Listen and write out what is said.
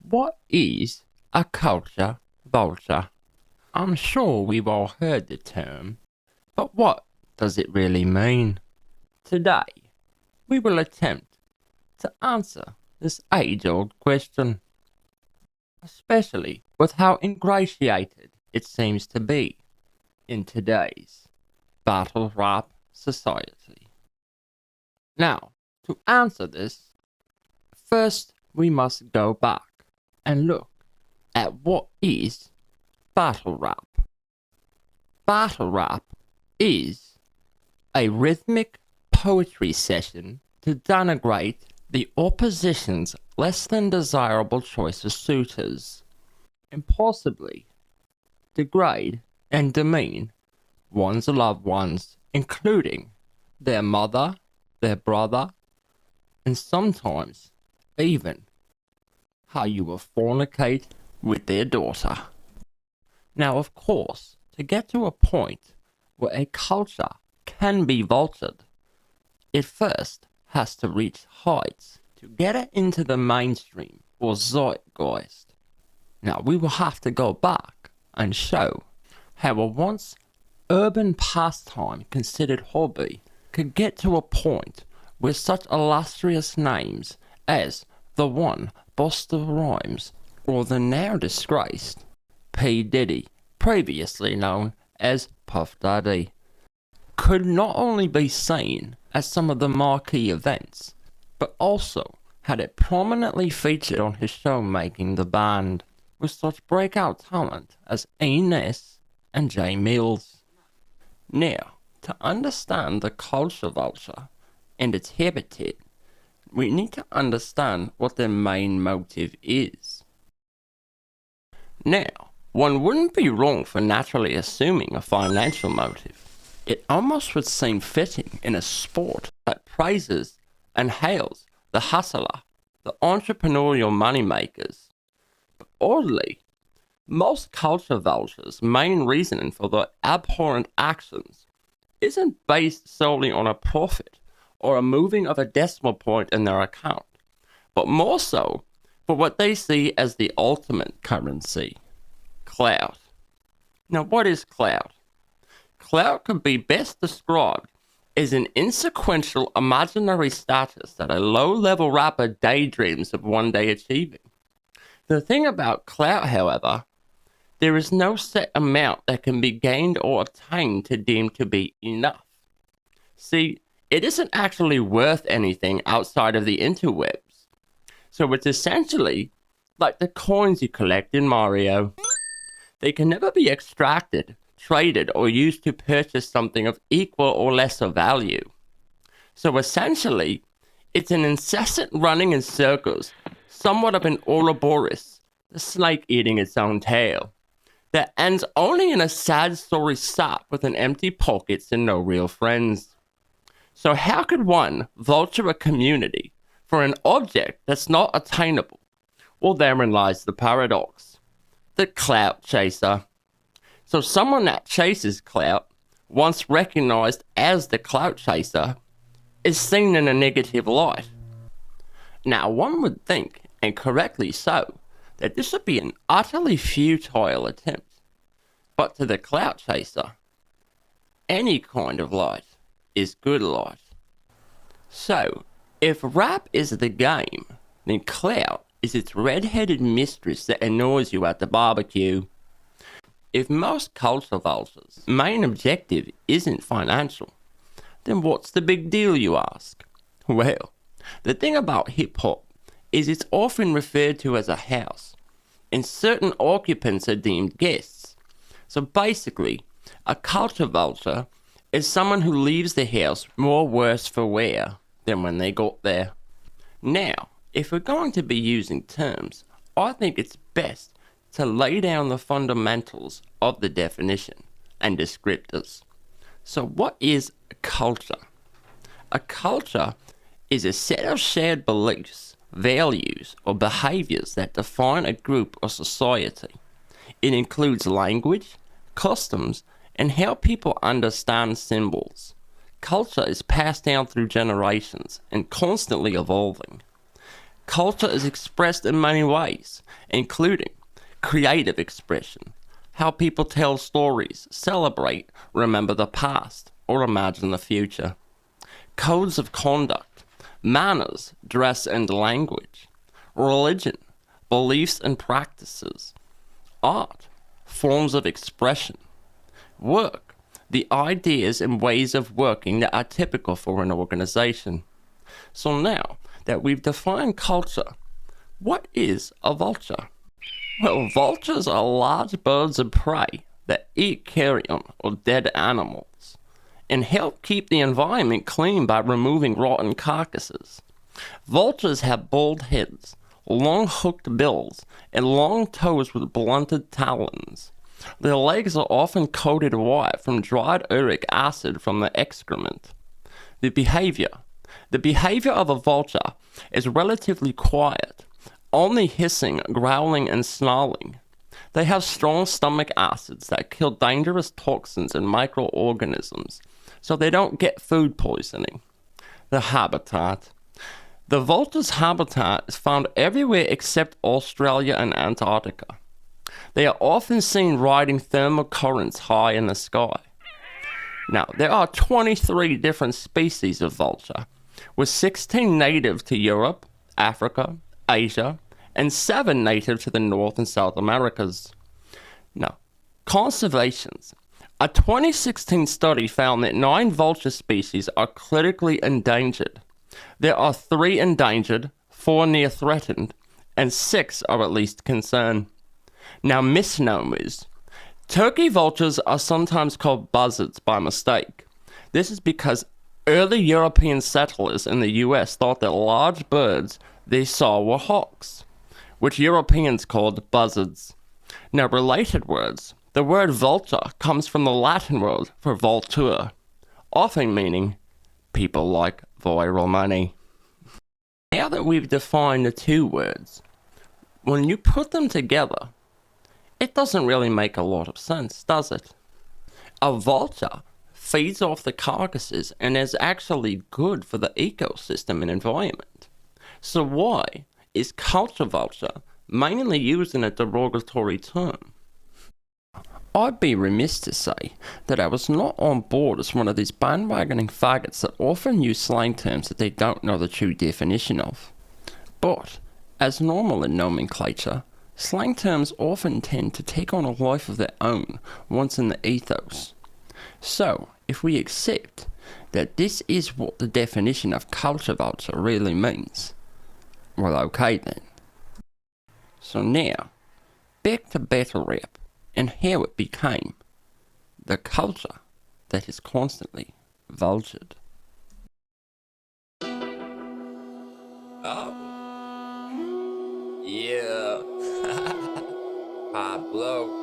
What is a culture vulture? I'm sure we've all heard the term, but what does it really mean? Today, we will attempt to answer this age-old question, especially with how ingratiated it seems to be in today's battle rap society. Now, to answer this, first we must go back and look at what is battle rap. Battle rap is a rhythmic poetry session to denigrate the opposition's less than desirable choice of suitors, and possibly degrade and demean one's loved ones, including their mother, their brother, and sometimes even how you will fornicate with their daughter. Now, of course, to get to a point where a culture can be vultured, it first has to reach heights to get it into the mainstream or zeitgeist. Now, we will have to go back and show how a once urban pastime considered hobby could get to a point where such illustrious names as the one Busta Rhymes or the now disgraced P. Diddy, previously known as Puff Daddy, could not only be seen at some of the marquee events, but also had it prominently featured on his show Making the Band, with such breakout talent as Ines and Jay Mills. Now, to understand the culture vulture and its habitat, we need to understand what their main motive is. Now, one wouldn't be wrong for naturally assuming a financial motive. It almost would seem fitting in a sport that praises and hails the hustler, the entrepreneurial moneymakers. But oddly, most culture vultures' main reasoning for their abhorrent actions isn't based solely on a profit or a moving of a decimal point in their account, but more so for what they see as the ultimate currency: clout. Now, what is clout? Clout could be best described as an insequential imaginary status that a low-level rapper daydreams of one day achieving. The thing about clout, however, there is no set amount that can be gained or obtained to deem to be enough. See, it isn't actually worth anything outside of the interwebs. So it's essentially like the coins you collect in Mario. They can never be extracted, traded, or used to purchase something of equal or lesser value. So essentially, it's an incessant running in circles, somewhat of an Ouroboros, the snake eating its own tail, that ends only in a sad story sap with an empty pockets and no real friends. So how could one vulture a community for an object that's not attainable? Well, therein lies the paradox. The clout chaser. So someone that chases clout, once recognized as the clout chaser, is seen in a negative light. Now, one would think, and correctly so, that this would be an utterly futile attempt. But to the clout chaser, any kind of light is good light. So, if rap is the game, then clout is its red-headed mistress that annoys you at the barbecue. If most culture vultures' main objective isn't financial, then what's the big deal, you ask? Well, the thing about hip-hop is it's often referred to as a house, and certain occupants are deemed guests. So basically, a culture vulture is someone who leaves the house more worse for wear than when they got there. Now, if we're going to be using terms, I think it's best to lay down the fundamentals of the definition and descriptors. So what is a culture? A culture is a set of shared beliefs, values, or behaviors that define a group or society. It includes language, customs, and how people understand symbols. Culture is passed down through generations and constantly evolving. culture is expressed in many ways, including creative expression, how people tell stories, celebrate, remember the past, or imagine the future. Codes of conduct, manners, dress and language. Religion, beliefs and practices. Art, forms of expression. Work, the ideas and ways of working that are typical for an organization. So now that we've defined culture, what is a vulture? Well, vultures are large birds of prey that eat carrion or dead animals and help keep the environment clean by removing rotten carcasses. Vultures have bald heads, long hooked bills, and long toes with blunted talons. Their legs are often coated white from dried uric acid from the excrement. The behavior of a vulture is relatively quiet, only hissing, growling, and snarling. They have strong stomach acids that kill dangerous toxins and microorganisms, so they don't get food poisoning. The habitat. The vulture's habitat is found everywhere except Australia and Antarctica. They are often seen riding thermal currents high in the sky. Now, there are 23 different species of vulture, with 16 native to Europe, Africa, Asia, and 7 native to the North and South Americas. Now, conservations. A 2016 study found that 9 vulture species are critically endangered. There are 3 endangered, 4 near threatened, and 6 are at least concerned. Now, misnomers. Turkey vultures are sometimes called buzzards by mistake. This is because early European settlers in the US thought that large birds they saw were hawks, which Europeans called buzzards. Now, related words. The word vulture comes from the Latin word for vulture, often meaning people like viral money. Now that we've defined the two words, when you put them together, it doesn't really make a lot of sense, does it? A vulture feeds off the carcasses and is actually good for the ecosystem and environment. So why is culture vulture mainly used in a derogatory term? I'd be remiss to say that I was not on board as one of these bandwagoning faggots that often use slang terms that they don't know the true definition of. But, as normal in nomenclature, slang terms often tend to take on a life of their own once in the ethos. So, if we accept that this is what the definition of culture vulture really means, well, okay then. So now, back to battle rap and how it became the culture that is constantly vultured. Oh. Yeah. Pablo.